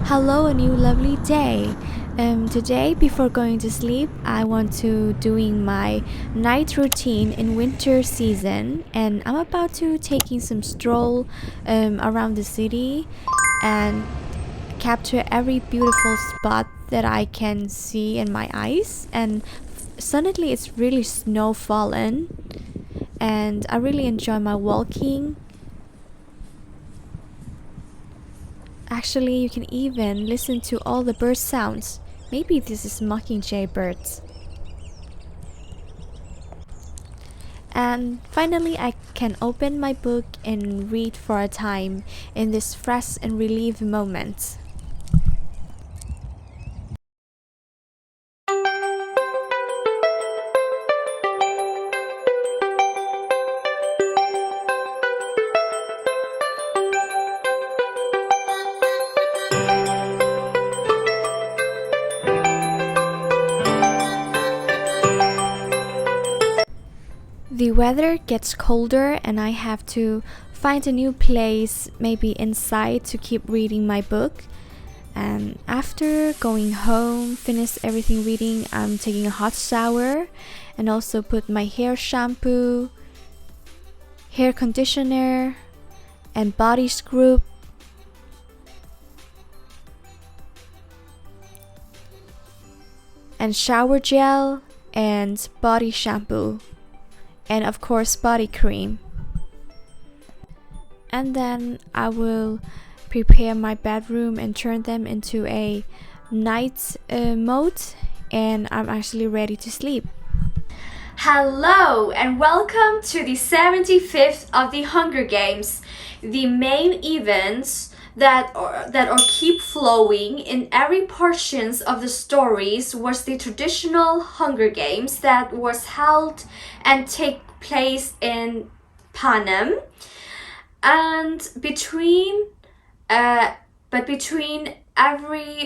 Hello, a new lovely day. Today, before going to sleep, I want to doing my night routine in winter season, and I'm about to taking some stroll around the city and capture every beautiful spot that I can see in my eyes. And suddenly, it's really snow fallen, and I really enjoy my walking. Actually, you can even listen to all the bird sounds. Maybe this is mockingjay birds. And finally, I can open my book and read for a time in this fresh and relieved moment. The weather gets colder and I have to find a new place, maybe inside, to keep reading my book. And after going home, finish everything reading, I'm taking a hot shower and also put my hair shampoo, hair conditioner, and body scrub. And shower gel and body shampoo. And of course body cream. And then I will prepare my bedroom and turn them into a night mode, and I'm actually ready to sleep. Hello and welcome to the 75th of the Hunger Games, the main events that are keep flowing in every portions of the stories was the traditional Hunger Games that was held and take place in Panem, and between every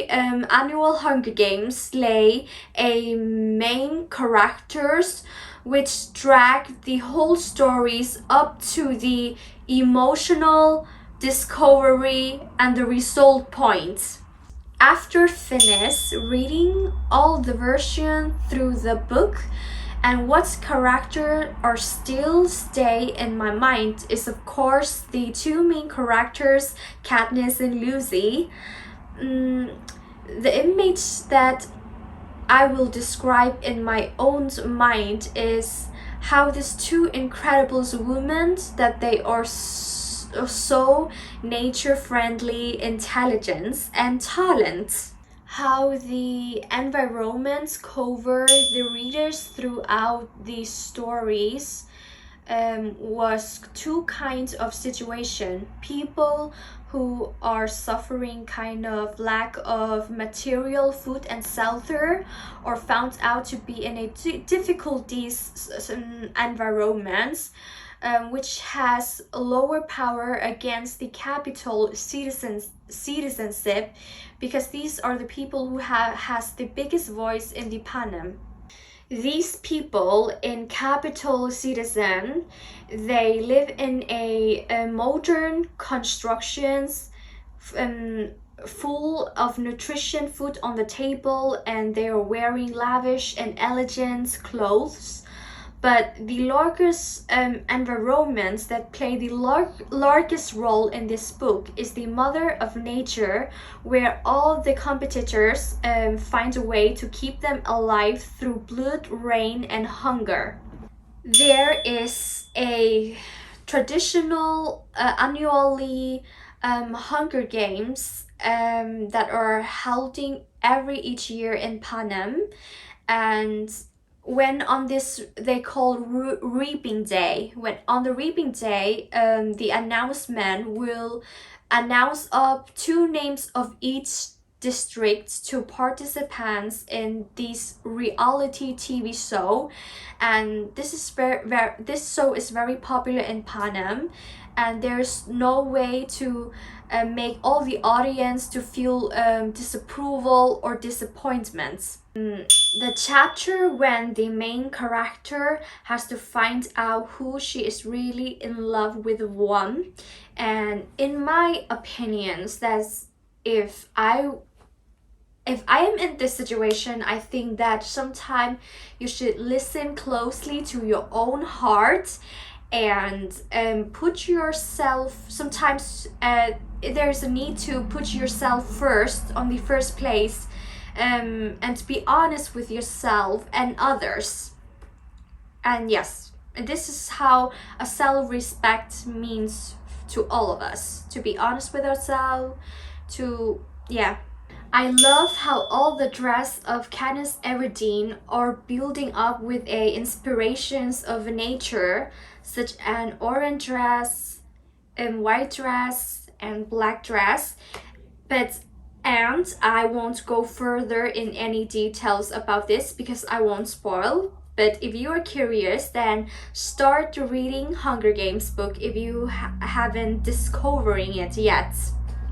annual Hunger Games lay a main characters which drag the whole stories up to the emotional discovery and the result point. After finish reading all the version through the book, and what character are still stay in my mind is of course the two main characters, Katniss and Lucy. The image that I will describe in my own mind is how these two incredible women that they are so nature friendly, intelligence and talent, how the environments cover the readers throughout these stories. Was two kinds of situation: people who are suffering kind of lack of material food and shelter, or found out to be in a difficulties environments, which has lower power against the capital citizenship, because these are the people who has the biggest voice in the Panem. These people in capital citizen, they live in a modern constructions, full of nutrition food on the table, and they are wearing lavish and elegant clothes. But the largest environments that play the largest role in this book is the mother of nature, where all the competitors find a way to keep them alive through blood, rain, and hunger. There is a traditional annually Hunger Games that are holding each year in Panem, and when on this they call reaping day, when on the reaping day, the announcement will announce up two names of each district to participants in this reality TV show. And this is this show is very popular in Panem, and there's no way to make all the audience to feel disapproval or disappointments. The chapter when the main character has to find out who she is really in love with one, and in my opinions, that's if I am in this situation, I think that sometimes you should listen closely to your own heart and put yourself. Sometimes there's a need to put yourself first on the first place, and to be honest with yourself and others. And yes, this is how a self-respect means to all of us. To be honest with ourselves, to yeah. I love how all the dress of Katniss Everdeen are building up with a inspirations of nature, such an orange dress, and white dress, and black dress. But and I won't go further in any details about this because I won't spoil. But if you are curious, then start reading Hunger Games book if you haven't discovering it yet.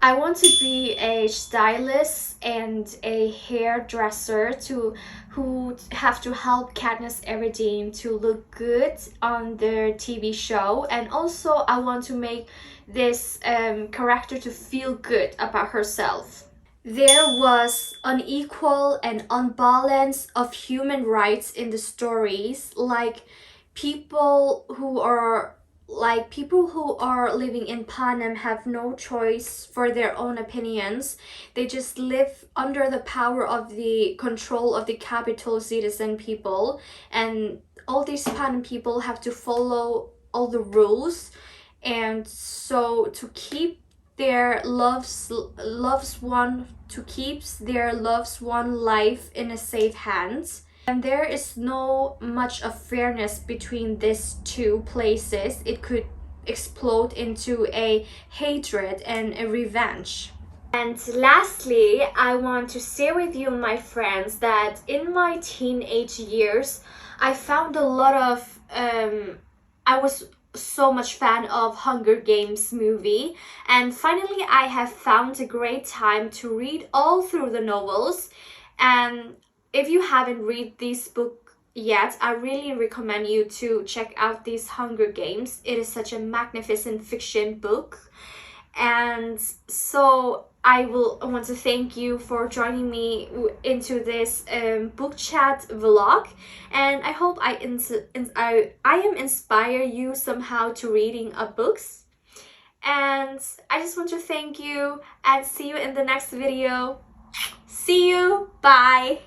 I want to be a stylist and a hairdresser to who have to help Katniss Everdeen to look good on their TV show, and also I want to make this character to feel good about herself. There was unequal and unbalance of human rights in the stories, people who are people who are living in Panem have no choice for their own opinions. They just live under the power of the control of the capital citizen people, and all these Panem people have to follow all the rules, and so to keep their loves one to keep their loves one life in a safe hands. And there is no much of fairness between these two places. It could explode into a hatred and a revenge. And lastly, I want to share with you, my friends, that in my teenage years, I found a lot of I was so much fan of Hunger Games movie, and finally I have found a great time to read all through the novels. And if you haven't read this book yet, I really recommend you to check out these Hunger Games. It is such a magnificent fiction book. And so I want to thank you for joining me into this book chat vlog, and I hope I am inspire you somehow to reading a books. And I just want to thank you and see you in the next video. See you. Bye.